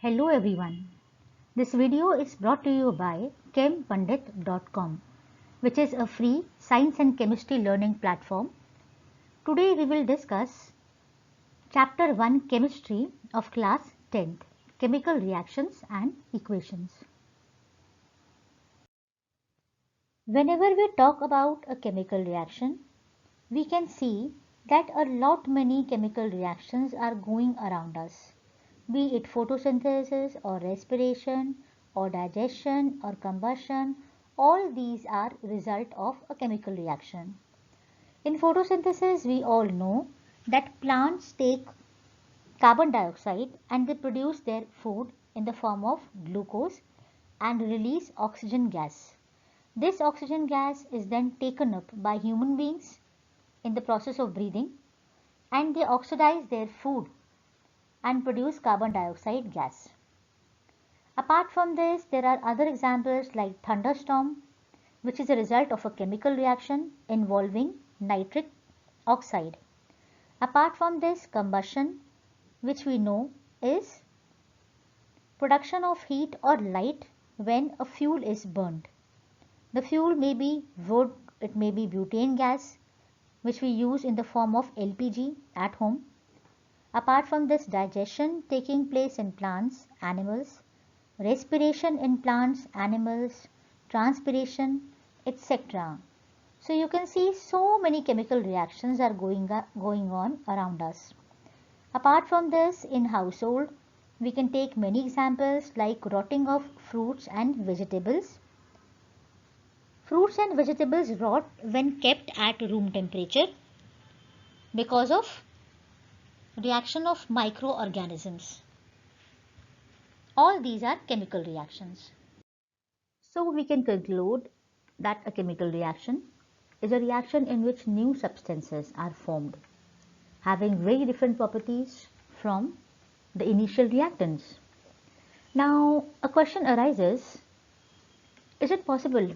Hello everyone. This video is brought to you by chempandit.com, which is a free science and chemistry learning platform. Today we will discuss Chapter 1 Chemistry of Class 10th, Chemical Reactions and Equations. Whenever we talk about a chemical reaction, we can see that a lot many chemical reactions are going around us. Be it photosynthesis or respiration or digestion or combustion, all these are result of a chemical reaction. In photosynthesis, we all know that plants take carbon dioxide and they produce their food in the form of glucose and release oxygen gas. This oxygen gas is then taken up by human beings in the process of breathing, and they oxidize their food and produce carbon dioxide gas. Apart from this, there are other examples like thunderstorm, which is a result of a chemical reaction involving nitric oxide. Apart from this, combustion, which we know is production of heat or light when a fuel is burned. The fuel may be wood, it may be butane gas, which we use in the form of LPG at home. Apart from this, digestion taking place in plants, animals, respiration in plants, animals, transpiration, etc. So you can see so many chemical reactions are going on around us. Apart from this, in household, we can take many examples like rotting of fruits and vegetables. Fruits and vegetables rot when kept at room temperature because of reaction of microorganisms. All these are chemical reactions. So we can conclude that a chemical reaction is a reaction in which new substances are formed, having very different properties from the initial reactants. Now, a question arises, is it possible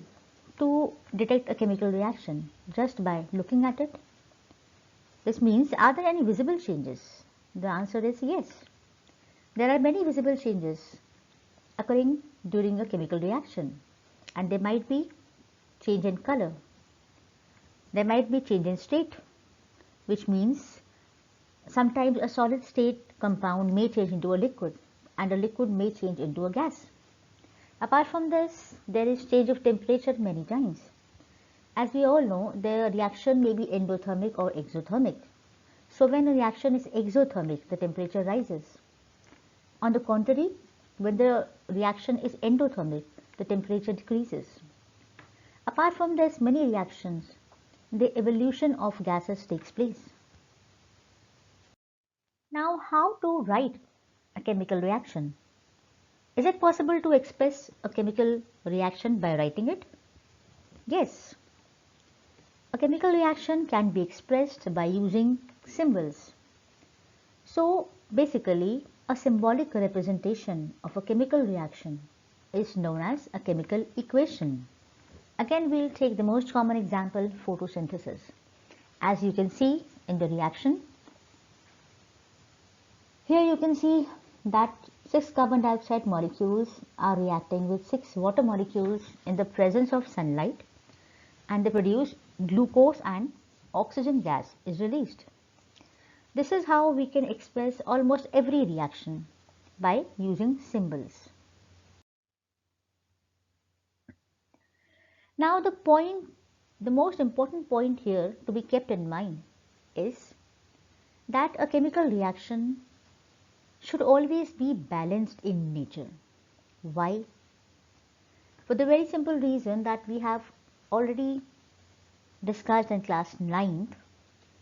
to detect a chemical reaction just by looking at it? This means, are there any visible changes? The answer is yes. There are many visible changes occurring during a chemical reaction, and there might be change in color. There might be change in state, which means sometimes a solid state compound may change into a liquid and a liquid may change into a gas. Apart from this, there is change of temperature many times. As we all know, the reaction may be endothermic or exothermic. So when a reaction is exothermic, the temperature rises. On the contrary, when the reaction is endothermic, the temperature decreases. Apart from this, many reactions, the evolution of gases takes place. Now, how to write a chemical reaction? Is it possible to express a chemical reaction by writing it? Yes. A chemical reaction can be expressed by using symbols. So, basically, a symbolic representation of a chemical reaction is known as a chemical equation. Again, we'll take the most common example, photosynthesis. As you can see in the reaction, here you can see that 6 carbon dioxide molecules are reacting with 6 water molecules in the presence of sunlight, and they produce glucose and oxygen gas is released. This is how we can express almost every reaction by using symbols. Now the most important point here to be kept in mind is that a chemical reaction should always be balanced in nature. Why? For the very simple reason that we have already discussed in class 9th,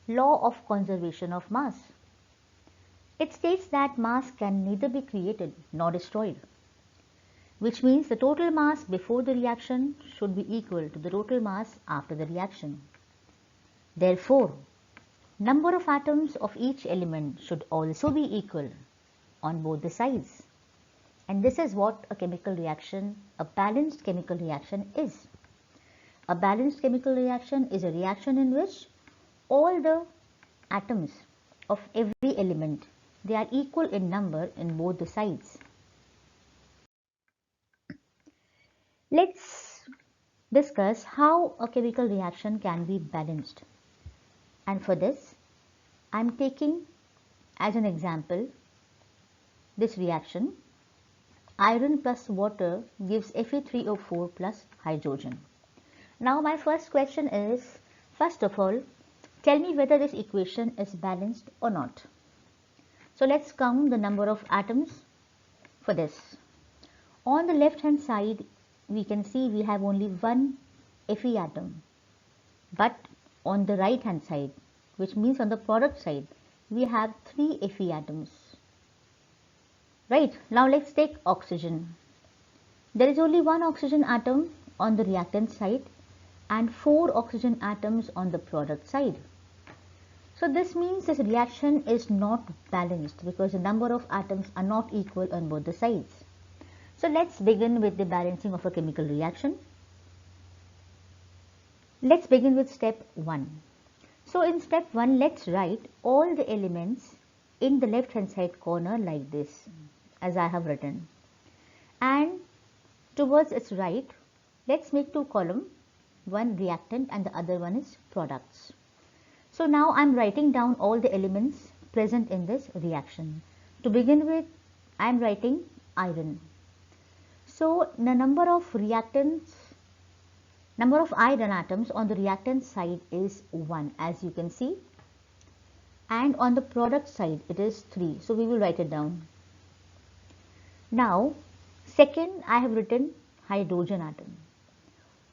law of conservation of mass. It states that mass can neither be created nor destroyed, which means the total mass before the reaction should be equal to the total mass after the reaction. Therefore, number of atoms of each element should also be equal on both the sides. And this is what a chemical reaction, a balanced chemical reaction is. A balanced chemical reaction is a reaction in which all the atoms of every element, they are equal in number in both the sides. Let's discuss how a chemical reaction can be balanced. And for this, I am taking as an example this reaction. Iron plus water gives Fe3O4 plus hydrogen. Now my first question is, first of all, tell me whether this equation is balanced or not. So let's count the number of atoms for this. On the left hand side, we can see we have only one Fe atom. But on the right hand side, which means on the product side, we have 3 Fe atoms. Right, now let's take oxygen. There is only one oxygen atom on the reactant side and 4 oxygen atoms on the product side. So this means this reaction is not balanced because the number of atoms are not equal on both the sides. So let's begin with the balancing of a chemical reaction. Let's begin with step 1. So in step 1, let's write all the elements in the left hand side corner like this, as I have written. And towards its right, let's make 2 columns, one reactant and the other one is products. So now I am writing down all the elements present in this reaction. To begin with, I am writing iron. So the number of iron atoms on the reactant side is 1, as you can see, and on the product side it is 3. So we will write it down. Now second, I have written hydrogen atom.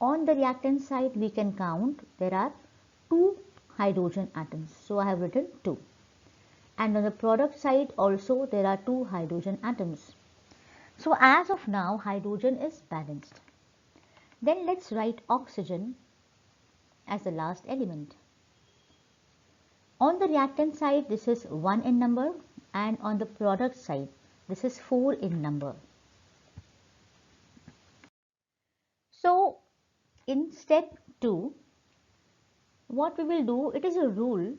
On the reactant side we can count there are 2 hydrogen atoms. So I have written 2. And on the product side also there are 2 hydrogen atoms. So as of now, hydrogen is balanced. Then let's write oxygen as the last element. On the reactant side, this is 1 in number, and on the product side, this is 4 in number. So in step 2, what we will do, it is a rule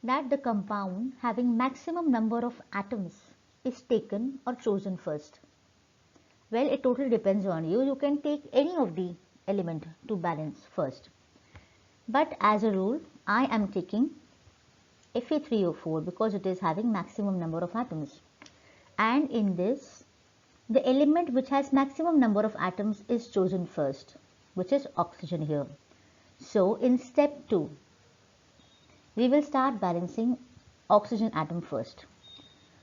that the compound having maximum number of atoms is taken or chosen first. Well, it totally depends on you. You can take any of the element to balance first. But as a rule, I am taking Fe3O4 because it is having maximum number of atoms. And in this, the element which has maximum number of atoms is chosen first, which is oxygen here. So in step 2, we will start balancing oxygen atom first.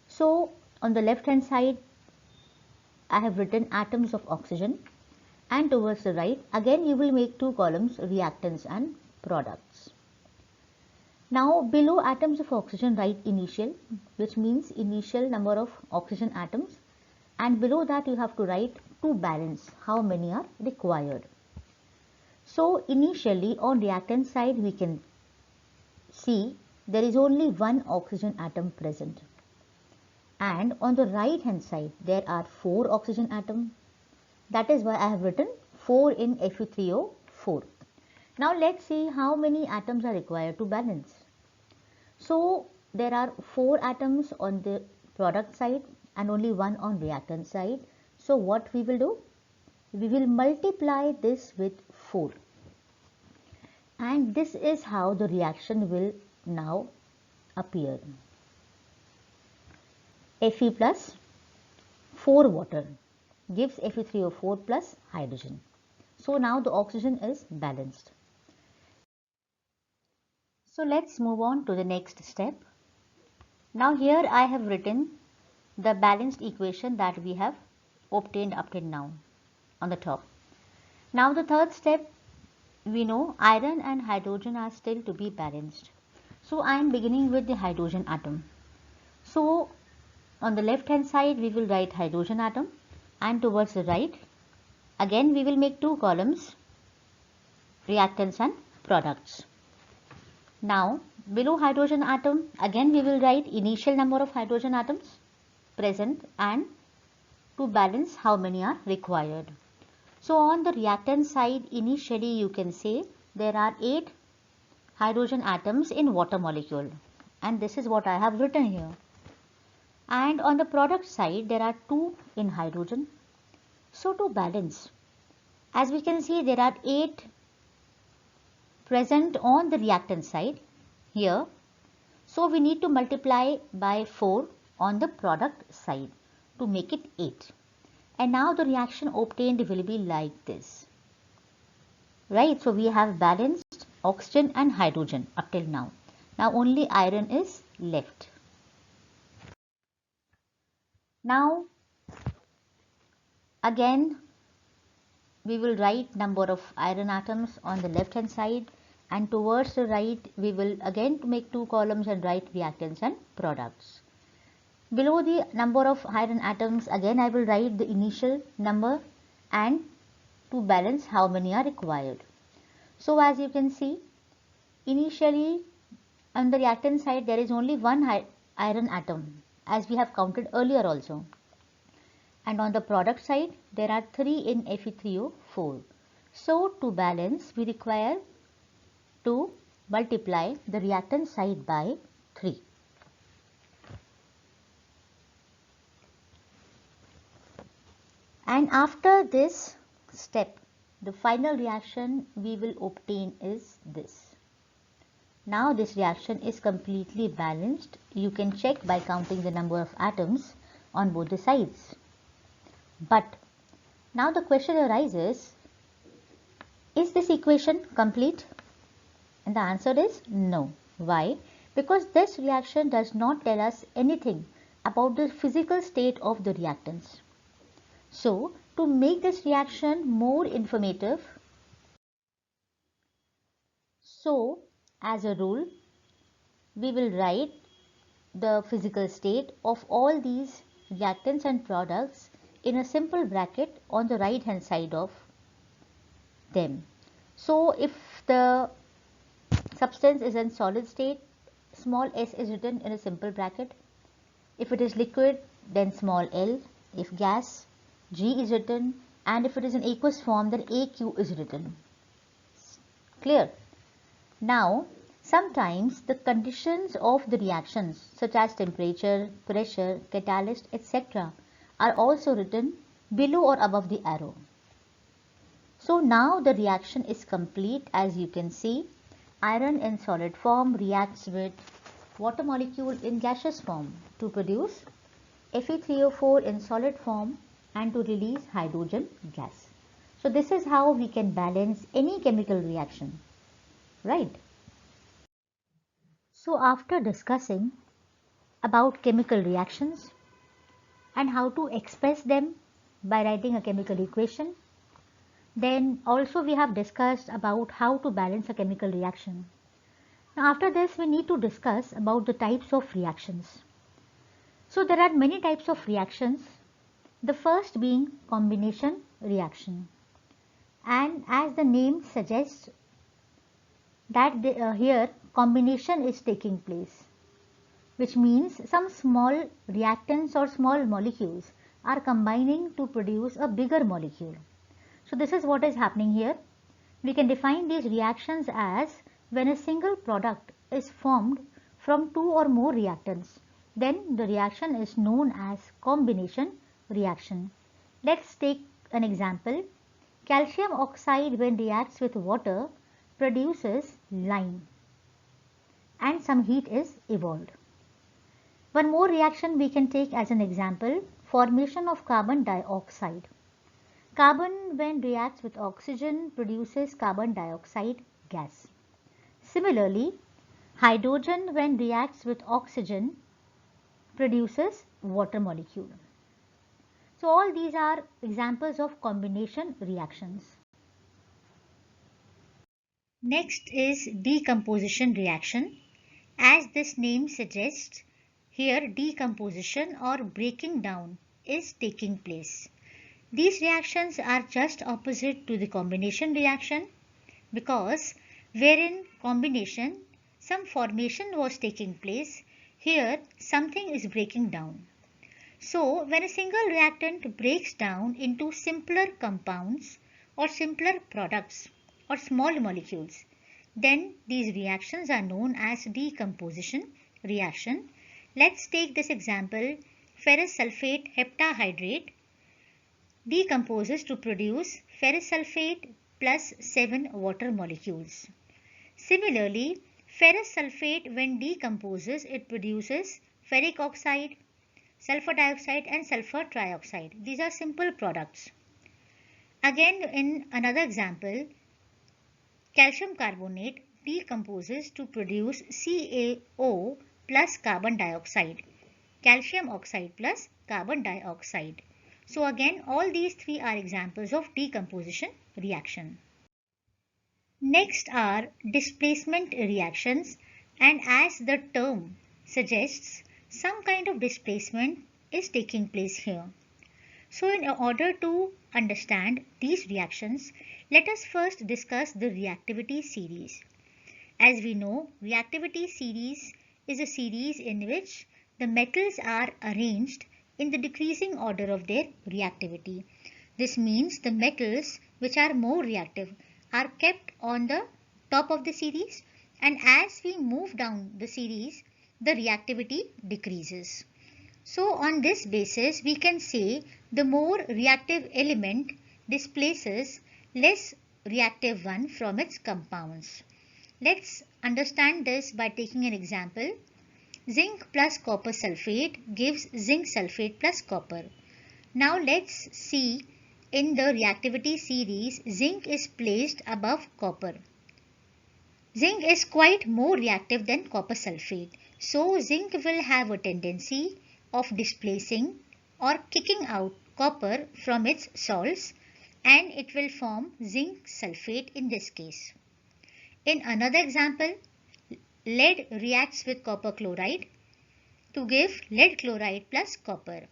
So on the left hand side, I have written atoms of oxygen, and towards the right again you will make 2 columns, reactants and products. Now below atoms of oxygen write initial, which means initial number of oxygen atoms, and below that you have to write to balance how many are required. So initially on reactant side we can see there is only one oxygen atom present. And on the right hand side there are 4 oxygen atoms. That is why I have written 4 in Fe3O4. Now let's see how many atoms are required to balance. So there are 4 atoms on the product side and only 1 on reactant side. So what we will do? We will multiply this with 4. And this is how the reaction will now appear. Fe plus 4 water gives Fe3O4 plus hydrogen. So now the oxygen is balanced. So let's move on to the next step. Now here I have written the balanced equation that we have obtained up till now on the top. Now the third step, we know iron and hydrogen are still to be balanced. So I am beginning with the hydrogen atom. So on the left hand side we will write hydrogen atom, and towards the right again we will make 2 columns, reactants and products. Now below hydrogen atom again we will write initial number of hydrogen atoms present and to balance how many are required. So on the reactant side initially you can say there are 8 hydrogen atoms in water molecule, and this is what I have written here. And on the product side there are 2 in hydrogen. So to balance, As we can see, there are 8 present on the reactant side here. So we need to multiply by 4 on the product side to make it 8. And now the reaction obtained will be like this. Right, so we have balanced oxygen and hydrogen up till now. Now only iron is left. Now again we will write number of iron atoms on the left hand side, and towards the right we will again make 2 columns and write reactants and products. Below the number of iron atoms, again I will write the initial number and to balance how many are required. So as you can see, initially on the reactant side there is only one iron atom, as we have counted earlier also. And on the product side there are 3 in Fe3O4. So to balance we require to multiply the reactant side by 3. And after this step, the final reaction we will obtain is this. Now this reaction is completely balanced. You can check by counting the number of atoms on both the sides. But now the question arises, is this equation complete? And the answer is no. Why? Because this reaction does not tell us anything about the physical state of the reactants. So, to make this reaction more informative, as a rule, we will write the physical state of all these reactants and products in a simple bracket on the right hand side of them. So, if the substance is in solid state, small s is written in a simple bracket. If it is liquid, then small l. If gas, G is written, and if it is in aqueous form, then AQ is written. Clear? Now, sometimes the conditions of the reactions such as temperature, pressure, catalyst, etc. are also written below or above the arrow. So now the reaction is complete. As you can see, iron in solid form reacts with water molecule in gaseous form to produce Fe3O4 in solid form and to release hydrogen gas. So this is how we can balance any chemical reaction, right? So after discussing about chemical reactions and how to express them by writing a chemical equation, then also we have discussed about how to balance a chemical reaction. Now after this we need to discuss about the types of reactions. So there are many types of reactions. The first being combination reaction, and as the name suggests that here combination is taking place, which means some small reactants or small molecules are combining to produce a bigger molecule. So this is what is happening here. We can define these reactions as when a single product is formed from 2 or more reactants, then the reaction is known as combination reaction. Let's take an example. Calcium oxide when reacts with water produces lime and some heat is evolved. One more reaction we can take as an example, formation of carbon dioxide. Carbon when reacts with oxygen produces carbon dioxide gas. Similarly, hydrogen when reacts with oxygen produces water molecule. So all these are examples of combination reactions. Next is decomposition reaction. As this name suggests, here decomposition or breaking down is taking place. These reactions are just opposite to the combination reaction, because wherein combination some formation was taking place, here something is breaking down. So when a single reactant breaks down into simpler compounds or simpler products or small molecules, then these reactions are known as decomposition reaction. Let's take this example, ferrous sulfate heptahydrate. decomposes to produce ferrous sulfate plus 7 water molecules. Similarly, ferrous sulfate when decomposes it produces ferric oxide, sulfur dioxide and sulfur trioxide. These are simple products. Again, in another example, calcium carbonate decomposes to produce CaO plus carbon dioxide, calcium oxide plus carbon dioxide. So again, all these three are examples of decomposition reaction. Next are displacement reactions, and as the term suggests, some kind of displacement is taking place here. So in order to understand these reactions, let us first discuss the reactivity series. As we know, reactivity series is a series in which the metals are arranged in the decreasing order of their reactivity. This means the metals which are more reactive are kept on the top of the series, and as we move down the series, the reactivity decreases. So on this basis, we can say the more reactive element displaces less reactive one from its compounds. Let's understand this by taking an example. Zinc plus copper sulfate gives zinc sulfate plus copper. Now let's see in the reactivity series, zinc is placed above copper. Zinc is quite more reactive than copper sulfate. So zinc will have a tendency of displacing or kicking out copper from its salts, and it will form zinc sulfate in this case. In another example, lead reacts with copper chloride to give lead chloride plus copper.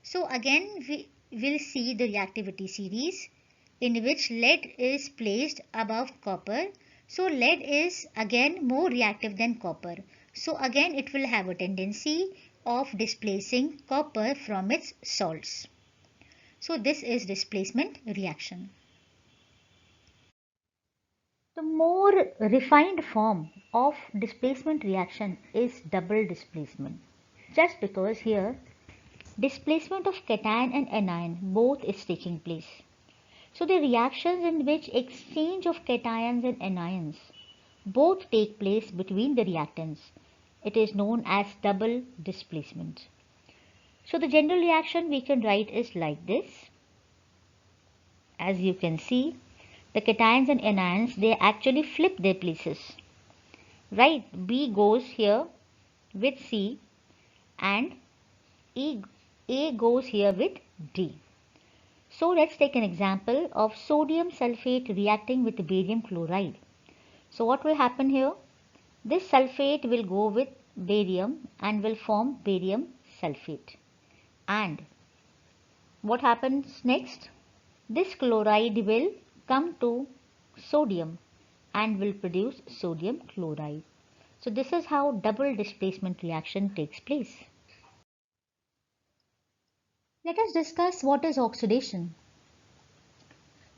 So again we will see the reactivity series in which lead is placed above copper. So lead is again more reactive than copper. So again it will have a tendency of displacing copper from its salts. So this is displacement reaction. The more refined form of displacement reaction is double displacement. Just because here displacement of cation and anion both is taking place. So the reactions in which exchange of cations and anions both take place between the reactants, it is known as double displacement. So the general reaction we can write is like this. As you can see, the cations and anions, they actually flip their places. Right, B goes here with C and A goes here with D. So let's take an example of sodium sulfate reacting with barium chloride. So what will happen here? This sulfate will go with barium and will form barium sulfate. And what happens next? This chloride will come to sodium and will produce sodium chloride. So this is how double displacement reaction takes place. Let us discuss what is oxidation.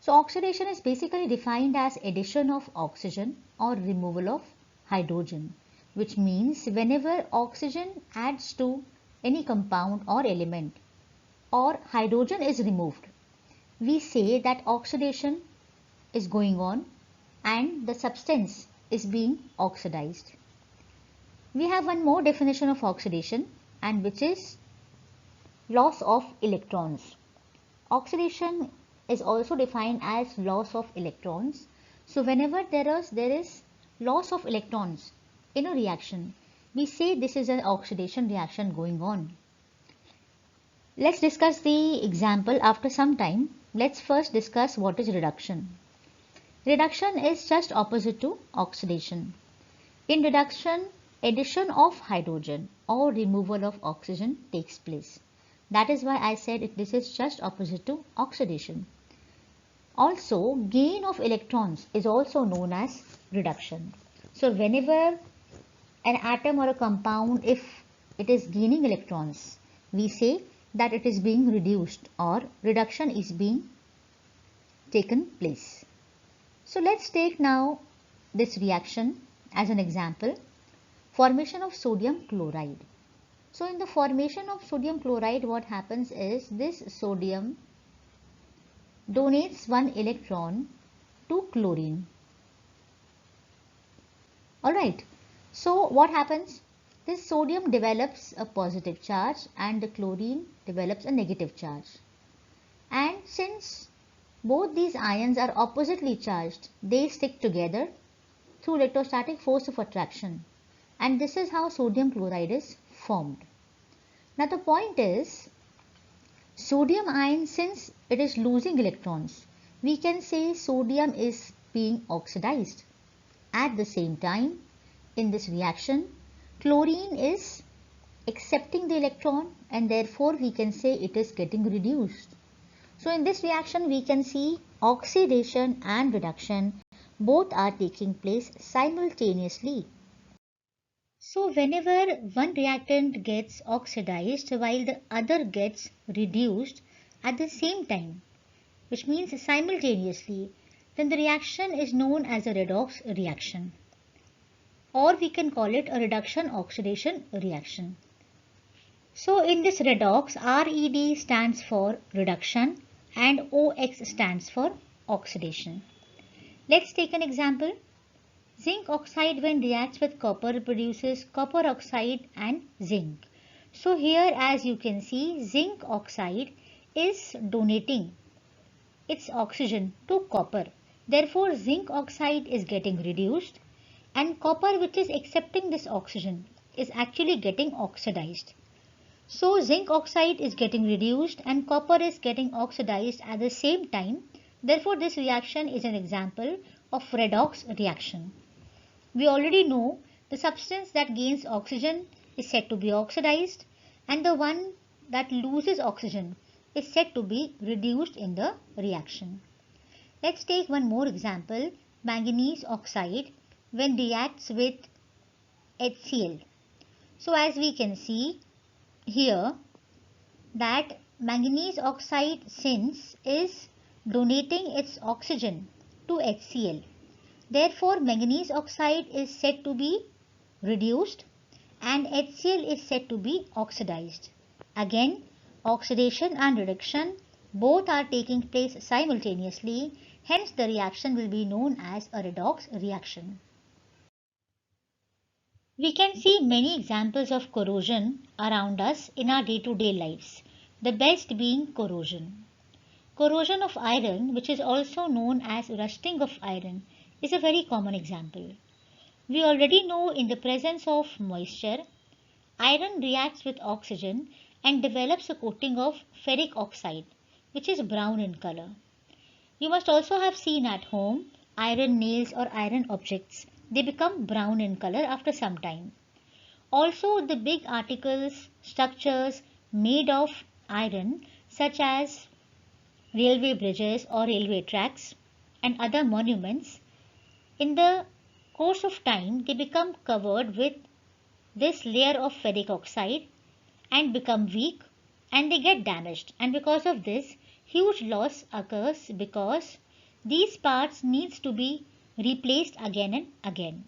So oxidation is basically defined as addition of oxygen or removal of hydrogen, which means whenever oxygen adds to any compound or element or hydrogen is removed, we say that oxidation is going on and the substance is being oxidized. We have one more definition of oxidation, and which is loss of electrons. Oxidation is also defined as loss of electrons. So whenever there is loss of electrons in a reaction, we say this is an oxidation reaction going on. Let's discuss the example after some time. Let's first discuss what is reduction. Reduction is just opposite to oxidation. In reduction, addition of hydrogen or removal of oxygen takes place. That is why I said this is just opposite to oxidation. Also, gain of electrons is also known as reduction. So whenever an atom or a compound, if it is gaining electrons, we say that it is being reduced or reduction is being taken place. So let's take now this reaction as an example. Formation of sodium chloride. So in the formation of sodium chloride, what happens is this sodium donates one electron to chlorine. Alright, so what happens? This sodium develops a positive charge and the chlorine develops a negative charge. And since both these ions are oppositely charged, they stick together through electrostatic force of attraction. And this is how sodium chloride is formed. Now the point is, sodium ion, since it is losing electrons, we can say sodium is being oxidized. At the same time, in this reaction, chlorine is accepting the electron and therefore we can say it is getting reduced. So in this reaction we can see oxidation and reduction both are taking place simultaneously. So whenever one reactant gets oxidized while the other gets reduced at the same time, which means simultaneously, then the reaction is known as a redox reaction, or we can call it a reduction oxidation reaction. So in this redox, RED stands for reduction and OX stands for oxidation. Let's take an example. Zinc oxide when reacts with copper produces copper oxide and zinc. So here as you can see, zinc oxide is donating its oxygen to copper. Therefore zinc oxide is getting reduced and copper, which is accepting this oxygen, is actually getting oxidized. So zinc oxide is getting reduced and copper is getting oxidized at the same time. Therefore this reaction is an example of redox reaction. We already know the substance that gains oxygen is said to be oxidized and the one that loses oxygen is said to be reduced in the reaction. Let's take one more example, manganese oxide when reacts with HCl. So as we can see here that manganese oxide, since is donating its oxygen to HCl, therefore manganese oxide is said to be reduced and HCl is said to be oxidized. Again, oxidation and reduction both are taking place simultaneously, hence the reaction will be known as a redox reaction. We can see many examples of corrosion around us in our day-to-day lives, the best being corrosion. Corrosion of iron, which is also known as rusting of iron, is a very common example. We already know in the presence of moisture, iron reacts with oxygen and develops a coating of ferric oxide, which is brown in color. You must also have seen at home iron nails or iron objects. They become brown in color after some time. Also, the big articles, structures made of iron, such as railway bridges or railway tracks and other monuments, in the course of time they become covered with this layer of ferric oxide and become weak and they get damaged, and because of this huge loss occurs because these parts needs to be replaced again and again.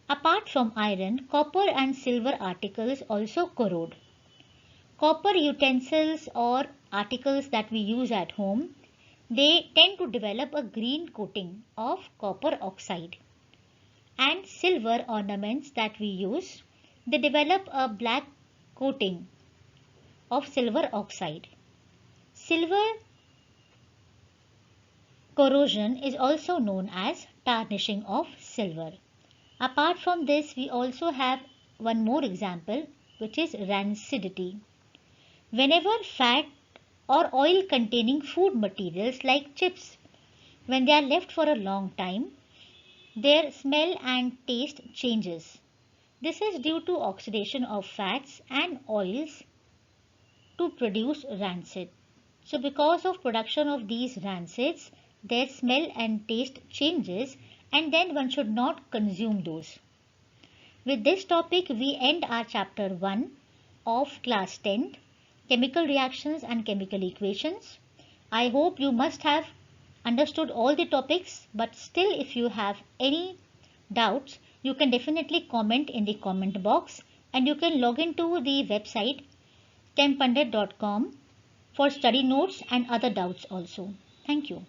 Apart from iron, copper and silver articles also corrode. Copper utensils or articles that we use at home, they tend to develop a green coating of copper oxide. And silver ornaments that we use, they develop a black coating of silver oxide. Silver corrosion is also known as tarnishing of silver. Apart from this, we also have one more example, which is rancidity. Whenever fat or oil containing food materials like chips, when they are left for a long time, their smell and taste changes. This is due to oxidation of fats and oils to produce rancid. So because of production of these rancids, their smell and taste changes and then one should not consume those. With this topic, we end our chapter 1 of class 10, chemical reactions and chemical equations. I hope you must have understood all the topics, but still if you have any doubts, you can definitely comment in the comment box and you can log into the website chempundit.com for study notes and other doubts also. Thank you.